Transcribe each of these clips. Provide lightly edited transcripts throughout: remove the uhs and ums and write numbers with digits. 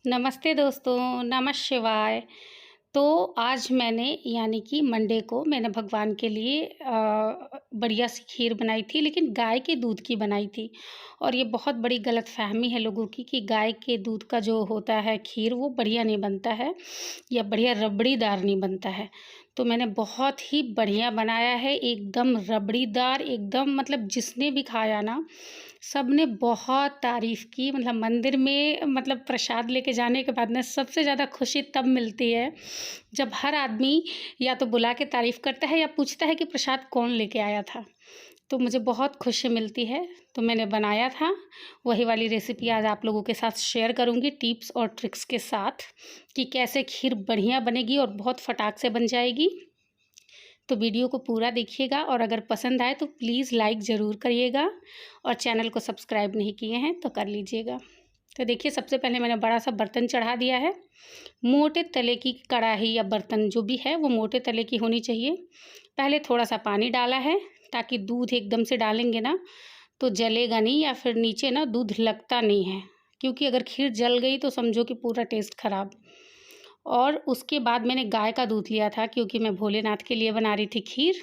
नमस्ते दोस्तों, नमः शिवाय। तो आज मैंने यानी कि मंडे को मैंने भगवान के लिए बढ़िया सी खीर बनाई थी, लेकिन गाय के दूध की बनाई थी। और ये बहुत बड़ी गलतफ़हमी है लोगों की कि गाय के दूध का जो होता है खीर वो बढ़िया नहीं बनता है या बढ़िया रबड़ीदार नहीं बनता है। तो मैंने बहुत ही बढ़िया बनाया है, एकदम रबड़ीदार, एकदम मतलब जिसने भी खाया ना सबने बहुत तारीफ़ की। मतलब मंदिर में मतलब प्रसाद लेके जाने के बाद ना सबसे ज़्यादा खुशी तब मिलती है जब हर आदमी या तो बुला के तारीफ़ करता है या पूछता है कि प्रसाद कौन लेके आया था। तो मुझे बहुत खुशी मिलती है, तो मैंने बनाया था। वही वाली रेसिपी आज आप लोगों के साथ शेयर करूँगी टिप्स और ट्रिक्स के साथ कि कैसे खीर बढ़िया बनेगी और बहुत फटाक से बन जाएगी। तो वीडियो को पूरा देखिएगा और अगर पसंद आए तो प्लीज़ लाइक ज़रूर करिएगा और चैनल को सब्सक्राइब नहीं किए हैं तो कर लीजिएगा। तो देखिए, सबसे पहले मैंने बड़ा सा बर्तन चढ़ा दिया है। मोटे तले की कढ़ाई या बर्तन जो भी है वो मोटे तले की होनी चाहिए। पहले थोड़ा सा पानी डाला है ताकि दूध एकदम से डालेंगे ना तो जलेगा नहीं या फिर नीचे ना दूध लगता नहीं है, क्योंकि अगर खीर जल गई तो समझो कि पूरा टेस्ट ख़राब। और उसके बाद मैंने गाय का दूध लिया था, क्योंकि मैं भोलेनाथ के लिए बना रही थी खीर।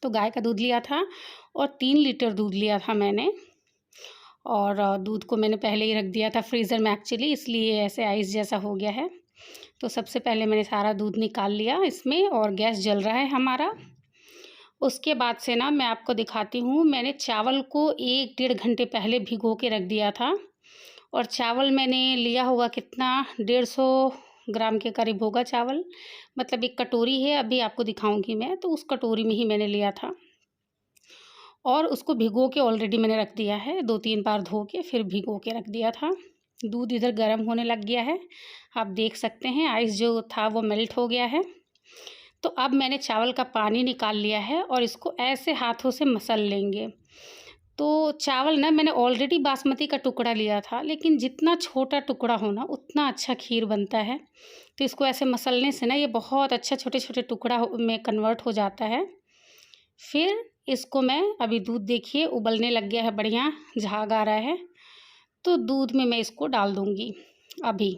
तो गाय का दूध लिया था और 3 लीटर दूध लिया था मैंने। और दूध को मैंने पहले ही रख दिया था फ्रीज़र में एक्चुअली, इसलिए ऐसे आइस जैसा हो गया है। तो सबसे पहले मैंने सारा दूध निकाल लिया इसमें और गैस जल रहा है हमारा। उसके बाद से ना मैं आपको दिखाती हूँ, मैंने चावल को 1 डेढ़ घंटे पहले भिगो के रख दिया था। और चावल मैंने लिया होगा कितना, 150 ग्राम के करीब होगा चावल। मतलब एक कटोरी है, अभी आपको दिखाऊंगी मैं, तो उस कटोरी में ही मैंने लिया था। और उसको भिगो के ऑलरेडी मैंने रख दिया है, 2-3 बार धो के फिर भिगो के रख दिया था। दूध इधर गर्म होने लग गया है, आप देख सकते हैं आइस जो था वो मेल्ट हो गया है। तो अब मैंने चावल का पानी निकाल लिया है और इसको ऐसे हाथों से मसल लेंगे। तो चावल ना मैंने ऑलरेडी बासमती का टुकड़ा लिया था, लेकिन जितना छोटा टुकड़ा हो ना उतना अच्छा खीर बनता है। तो इसको ऐसे मसलने से ना ये बहुत अच्छा छोटे-छोटे टुकड़ा में कन्वर्ट हो जाता है। फिर इसको मैं अभी दूध देखिए उबलने लग गया है, बढ़िया झाग आ रहा है। तो दूध में मैं इसको डाल दूँगी अभी।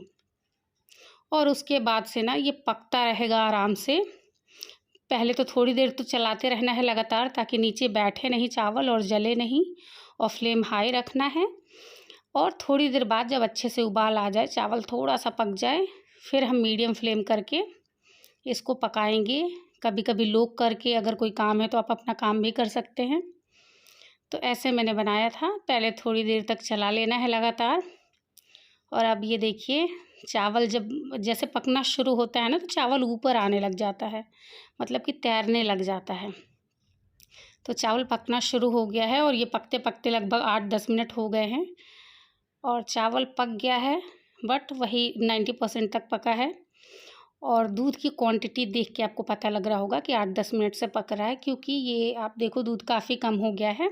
और उसके बाद से ना ये पकता रहेगा आराम से। पहले तो थोड़ी देर तो चलाते रहना है लगातार, ताकि नीचे बैठे नहीं चावल और जले नहीं। और फ्लेम हाई रखना है। और थोड़ी देर बाद जब अच्छे से उबाल आ जाए, चावल थोड़ा सा पक जाए, फिर हम मीडियम फ्लेम करके इसको पकाएंगे। कभी कभी लो करके, अगर कोई काम है तो आप अपना काम भी कर सकते हैं। तो ऐसे मैंने बनाया था, पहले थोड़ी देर तक चला लेना है लगातार। और अब ये देखिए, चावल जब जैसे पकना शुरू होता है ना तो चावल ऊपर आने लग जाता है, मतलब कि तैरने लग जाता है। तो चावल पकना शुरू हो गया है और ये पकते पकते लगभग 8-10 मिनट हो गए हैं और चावल पक गया है, बट वही 90% तक पका है। और दूध की क्वांटिटी देख के आपको पता लग रहा होगा कि 8-10 मिनट से पक रहा है, क्योंकि ये आप देखो दूध काफ़ी कम हो गया है।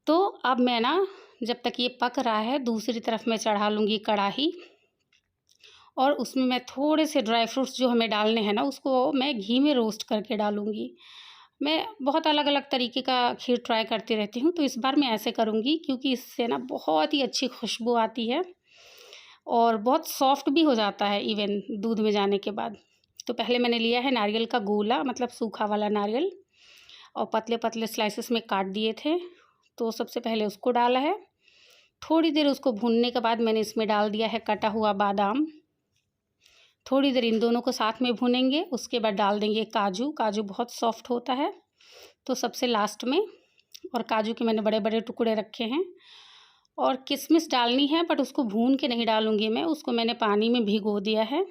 तो अब मैं ना, जब तक ये पक रहा है, दूसरी तरफ मैं चढ़ा लूँगी कढ़ाई। और उसमें मैं थोड़े से ड्राई फ्रूट्स जो हमें डालने हैं ना उसको मैं घी में रोस्ट करके डालूँगी। मैं बहुत अलग-अलग तरीके का खीर ट्राई करती रहती हूँ, तो इस बार मैं ऐसे करूँगी, क्योंकि इससे ना बहुत ही अच्छी खुशबू आती है और बहुत सॉफ्ट भी हो जाता है इवन दूध में जाने के बाद। तो पहले मैंने लिया है नारियल का गोला, मतलब सूखा वाला नारियल, और पतले-पतले स्लाइसेस में काट दिए थे। तो सबसे पहले उसको डाला है। थोड़ी देर उसको भूनने के बाद मैंने इसमें डाल दिया है कटा हुआ बादाम। थोड़ी देर इन दोनों को साथ में भूनेंगे, उसके बाद डाल देंगे काजू। काजू बहुत सॉफ्ट होता है, तो सबसे लास्ट में। और काजू के मैंने बड़े बड़े टुकड़े रखे हैं। और किशमिश डालनी है, बट उसको भून के नहीं डालूंगी मैं, उसको मैंने पानी में भिगो दिया है।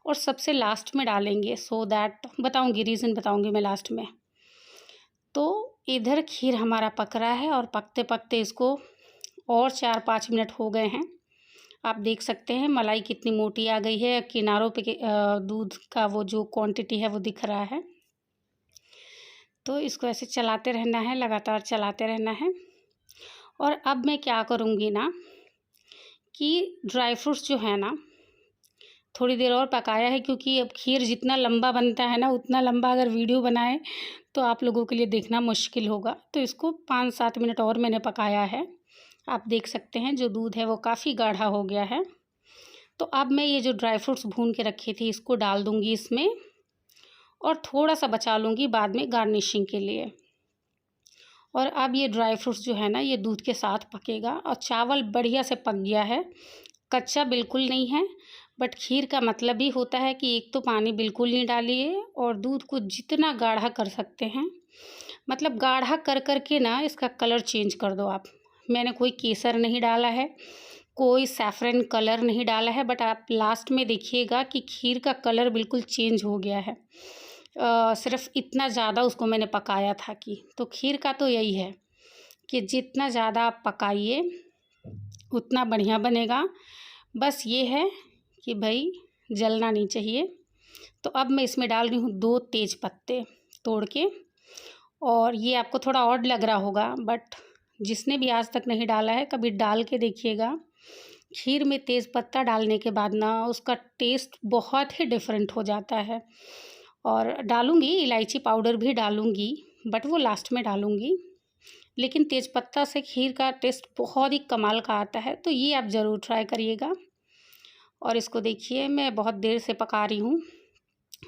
और सबसे लास्ट में डालेंगे, सो दैट बताऊंगी, रीज़न बताऊंगी मैं लास्ट में। तो इधर खीर हमारा पक रहा है और पकते पकते इसको और 4-5 मिनट हो गए हैं। आप देख सकते हैं मलाई कितनी मोटी आ गई है, किनारों पे दूध का वो जो क्वांटिटी है वो दिख रहा है। तो इसको ऐसे चलाते रहना है, लगातार चलाते रहना है। और अब मैं क्या करूँगी ना कि ड्राई फ्रूट्स जो है ना थोड़ी देर और पकाया है, क्योंकि अब खीर जितना लंबा बनता है ना उतना लंबा अगर वीडियो बनाए तो आप लोगों के लिए देखना मुश्किल होगा। तो इसको 5-7 मिनट और मैंने पकाया है। आप देख सकते हैं जो दूध है वो काफ़ी गाढ़ा हो गया है। तो अब मैं ये जो ड्राई फ्रूट्स भून के रखी थी इसको डाल दूँगी इसमें, और थोड़ा-सा बचा लूँगी बाद में गार्निशिंग के लिए। और अब ये ड्राई फ्रूट्स जो है ना ये दूध के साथ पकेगा, और चावल बढ़िया से पक गया है, कच्चा बिल्कुल नहीं है। बट खीर का मतलब ही होता है कि एक तो पानी बिल्कुल नहीं डालिए, और दूध को जितना गाढ़ा कर सकते हैं, मतलब गाढ़ा कर कर के ना इसका कलर चेंज कर दो आप। मैंने कोई केसर नहीं डाला है, कोई सैफ़रन कलर नहीं डाला है, बट आप लास्ट में देखिएगा कि खीर का कलर बिल्कुल चेंज हो गया है। सिर्फ़ इतना ज़्यादा उसको मैंने पकाया था कि, तो खीर का तो यही है कि जितना ज़्यादा आप पकाइए उतना बढ़िया बनेगा। बस ये है कि भई जलना नहीं चाहिए। तो अब मैं इसमें डाल रही हूँ 2 तेज़ पत्ते तोड़ के, और ये आपको थोड़ा ऑड लग रहा होगा, बट जिसने भी आज तक नहीं डाला है कभी डाल के देखिएगा। खीर में तेज़ पत्ता डालने के बाद ना उसका टेस्ट बहुत ही डिफरेंट हो जाता है। और डालूँगी इलायची पाउडर भी डालूँगी, बट वो लास्ट में डालूँगी। लेकिन तेज़पत्ता से खीर का टेस्ट बहुत ही कमाल का आता है, तो ये आप ज़रूर ट्राई करिएगा। और इसको देखिए मैं बहुत देर से पका रही हूँ,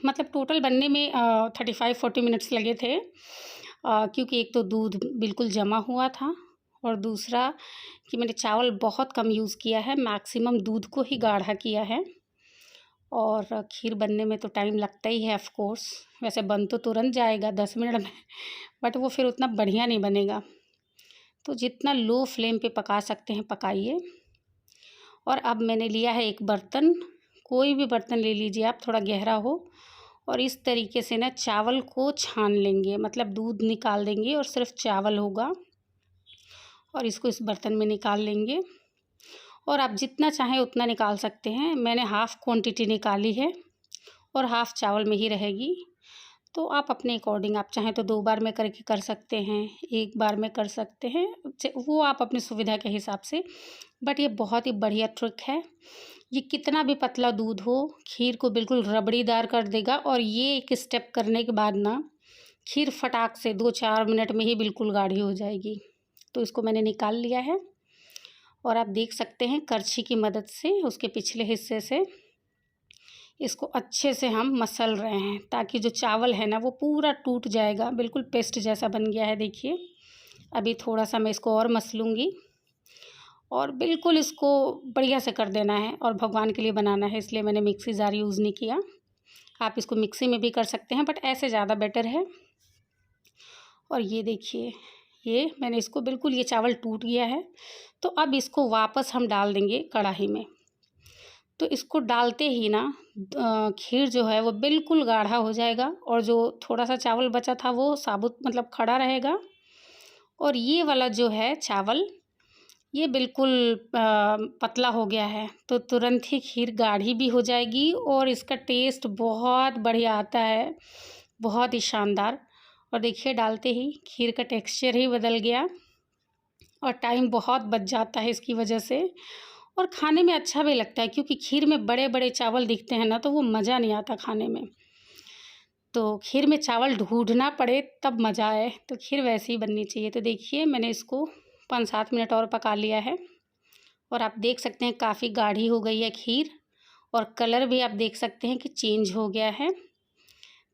मतलब टोटल बनने में 35-40 मिनट्स लगे थे। क्योंकि एक तो दूध बिल्कुल जमा हुआ था, और दूसरा कि मैंने चावल बहुत कम यूज़ किया है, मैक्सिमम दूध को ही गाढ़ा किया है। और खीर बनने में तो टाइम लगता ही है ऑफ़ कोर्स, वैसे बन तो तुरंत जाएगा 10 मिनट में, बट वो फिर उतना बढ़िया नहीं बनेगा। तो जितना लो फ्लेम पे पका सकते हैं पकाइए। और अब मैंने लिया है एक बर्तन, कोई भी बर्तन ले लीजिए आप, थोड़ा गहरा हो, और इस तरीके से ना चावल को छान लेंगे, मतलब दूध निकाल देंगे और सिर्फ चावल होगा, और इसको इस बर्तन में निकाल लेंगे। और आप जितना चाहें उतना निकाल सकते हैं। मैंने हाफ़ क्वांटिटी निकाली है, और हाफ़ चावल में ही रहेगी। तो आप अपने अकॉर्डिंग आप चाहें तो 2 बार में करके कर सकते हैं, 1 बार में कर सकते हैं, वो आप अपनी सुविधा के हिसाब से। बट ये बहुत ही बढ़िया ट्रिक है। ये कितना भी पतला दूध हो, खीर को बिल्कुल रबड़ीदार कर देगा। और ये एक स्टेप करने के बाद ना खीर फटाक से 2-4 मिनट में ही बिल्कुल गाढ़ी हो जाएगी। तो इसको मैंने निकाल लिया है, और आप देख सकते हैं करछी की मदद से उसके पिछले हिस्से से इसको अच्छे से हम मसल रहे हैं, ताकि जो चावल है ना वो पूरा टूट जाएगा, बिल्कुल पेस्ट जैसा बन गया है देखिए। अभी थोड़ा-सा मैं इसको और मसलूँगी, और बिल्कुल इसको बढ़िया से कर देना है, और भगवान के लिए बनाना है, इसलिए मैंने मिक्सी जार यूज़ नहीं किया। आप इसको मिक्सी में भी कर सकते हैं, बट ऐसे ज़्यादा बेटर है। और ये देखिए, ये मैंने इसको बिल्कुल, ये चावल टूट गया है। तो अब इसको वापस हम डाल देंगे कढ़ाई में। तो इसको डालते ही ना खीर जो है वो बिल्कुल गाढ़ा हो जाएगा, और जो थोड़ा-सा चावल बचा था वो साबुत मतलब खड़ा रहेगा। और ये वाला जो है चावल, ये बिल्कुल पतला हो गया है, तो तुरंत ही खीर गाढ़ी भी हो जाएगी, और इसका टेस्ट बहुत बढ़िया आता है, बहुत ही शानदार। और देखिए डालते ही खीर का टेक्सचर ही बदल गया, और टाइम बहुत बच जाता है इसकी वजह से, और खाने में अच्छा भी लगता है, क्योंकि खीर में बड़े-बड़े चावल दिखते हैं ना तो वो मज़ा नहीं आता खाने में। तो खीर में चावल ढूँढना पड़े तब मज़ा आए, तो खीर वैसे ही बननी चाहिए। तो देखिए मैंने इसको 5-7 मिनट और पका लिया है, और आप देख सकते हैं काफ़ी गाढ़ी हो गई है खीर, और कलर भी आप देख सकते हैं कि चेंज हो गया है।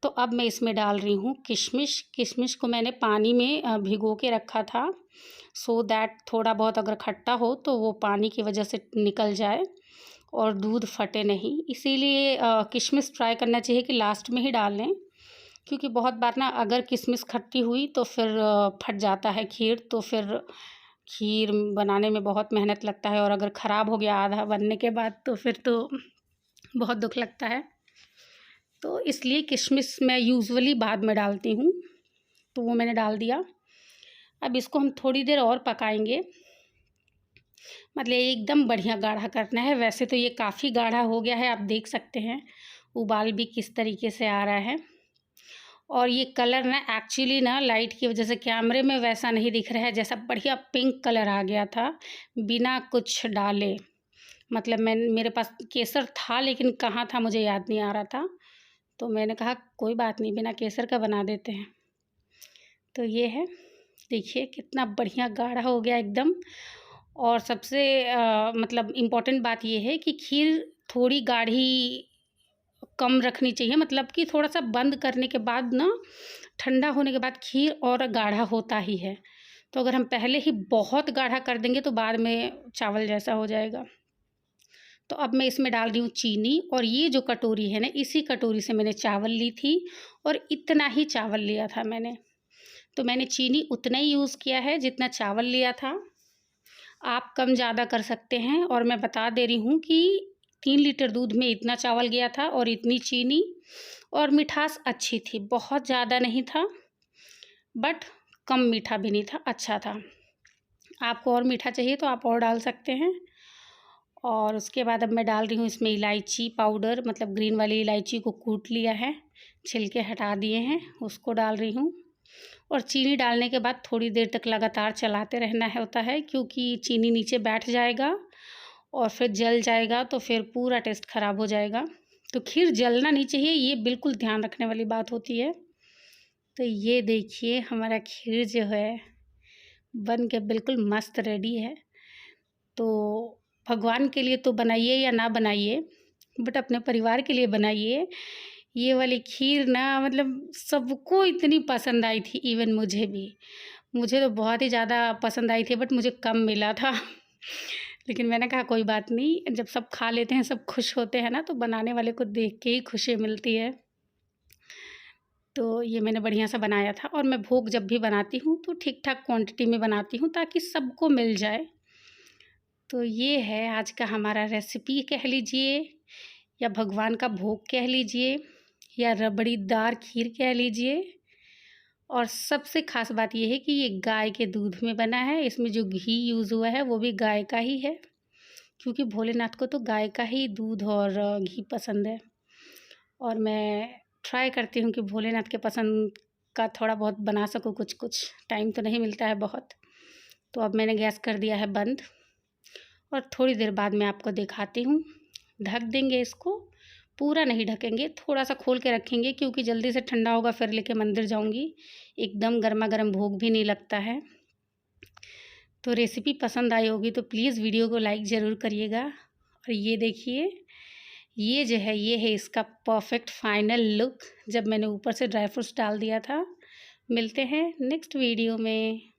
तो अब मैं इसमें डाल रही हूँ किशमिश। किशमिश को मैंने पानी में भिगो के रखा था, सो दैट थोड़ा बहुत अगर खट्टा हो तो वो पानी की वजह से निकल जाए, और दूध फटे नहीं। इसीलिए किशमिश ट्राई करना चाहिए कि लास्ट में ही डाल लें, क्योंकि बहुत बार ना अगर किशमिश खट्टी हुई तो फिर फट जाता है खीर, तो फिर खीर बनाने में बहुत मेहनत लगता है, और अगर ख़राब हो गया आधा बनने के बाद तो फिर तो बहुत दुःख लगता है। तो इसलिए किशमिश मैं यूजुअली बाद में डालती हूँ, तो वो मैंने डाल दिया। अब इसको हम थोड़ी देर और पकाएंगे, मतलब एकदम बढ़िया गाढ़ा करना है। वैसे तो ये काफ़ी गाढ़ा हो गया है, आप देख सकते हैं उबाल भी किस तरीके से आ रहा है। और ये कलर ना एक्चुअली ना लाइट की वजह से कैमरे में वैसा नहीं दिख रहा है, जैसा बढ़िया पिंक कलर आ गया था बिना कुछ डाले। मतलब मेरे पास केसर था, लेकिन कहाँ था मुझे याद नहीं आ रहा था, तो मैंने कहा कोई बात नहीं, बिना केसर का बना देते हैं। तो ये है, देखिए कितना बढ़िया गाढ़ा हो गया एकदम। और सबसे मतलब इम्पोर्टेंट बात ये है कि खीर थोड़ी गाढ़ी कम रखनी चाहिए, मतलब कि थोड़ा-सा बंद करने के बाद ना, ठंडा होने के बाद खीर और गाढ़ा होता ही है। तो अगर हम पहले ही बहुत गाढ़ा कर देंगे तो बाद में चावल जैसा हो जाएगा। तो अब मैं इसमें डाल रही हूँ चीनी, और ये जो कटोरी है ना, इसी कटोरी से मैंने चावल ली थी और इतना ही चावल लिया था मैंने। तो मैंने चीनी उतना ही यूज़ किया है जितना चावल लिया था। आप कम ज़्यादा कर सकते हैं, और मैं बता दे रही हूँ कि 3 लीटर दूध में इतना चावल गया था और इतनी चीनी, और मिठास अच्छी थी, बहुत ज़्यादा नहीं था, बट कम मीठा भी नहीं था, अच्छा था। आपको और मीठा चाहिए तो आप और डाल सकते हैं। और उसके बाद अब मैं डाल रही हूँ इसमें इलायची पाउडर, मतलब ग्रीन वाली इलायची को कूट लिया है, छिलके हटा दिए हैं, उसको डाल रही हूँ। और चीनी डालने के बाद थोड़ी देर तक लगातार चलाते रहना होता है, क्योंकि चीनी नीचे बैठ जाएगा और फिर जल जाएगा तो फिर पूरा टेस्ट ख़राब हो जाएगा। तो खीर जलना नहीं चाहिए, ये बिल्कुल ध्यान रखने वाली बात होती है। तो ये देखिए हमारा खीर जो है बन के बिल्कुल मस्त रेडी है। तो भगवान के लिए तो बनाइए या ना बनाइए, बट अपने परिवार के लिए बनाइए। ये वाली खीर ना, मतलब सबको इतनी पसंद आई थी, इवन मुझे भी। मुझे तो बहुत ही ज़्यादा पसंद आई थी, बट मुझे कम मिला था। लेकिन मैंने कहा कोई बात नहीं, जब सब खा लेते हैं, सब खुश होते हैं ना, तो बनाने वाले को देख के ही खुशी मिलती है। तो ये मैंने बढ़िया सा बनाया था, और मैं भोग जब भी बनाती हूँ तो ठीक-ठाक क्वांटिटी में बनाती हूँ ताकि सबको मिल जाए। तो ये है आज का हमारा रेसिपी कह लीजिए, या भगवान का भोग कह लीजिए, या रबड़ीदार खीर कह लीजिए। और सबसे ख़ास बात ये है कि ये गाय के दूध में बना है, इसमें जो घी यूज़ हुआ है वो भी गाय का ही है, क्योंकि भोलेनाथ को तो गाय का ही दूध और घी पसंद है। और मैं ट्राई करती हूँ कि भोलेनाथ के पसंद का थोड़ा बहुत बना सकूँ कुछ-कुछ, टाइम तो नहीं मिलता है बहुत। तो अब मैंने गैस कर दिया है बंद, और थोड़ी देर बाद मैं आपको दिखाती हूँ। ढक देंगे इसको, पूरा नहीं ढकेंगे, थोड़ा-सा खोल के रखेंगे, क्योंकि जल्दी से ठंडा होगा फिर लेके मंदिर जाऊँगी। एकदम गरमा-गरम भोग भी नहीं लगता है। तो रेसिपी पसंद आई होगी तो प्लीज़ वीडियो को लाइक ज़रूर करिएगा। और ये देखिए, ये जो है, ये है इसका परफ़ेक्ट फाइनल लुक, जब मैंने ऊपर से ड्राई फ्रूट्स डाल दिया था। मिलते हैं नेक्स्ट वीडियो में।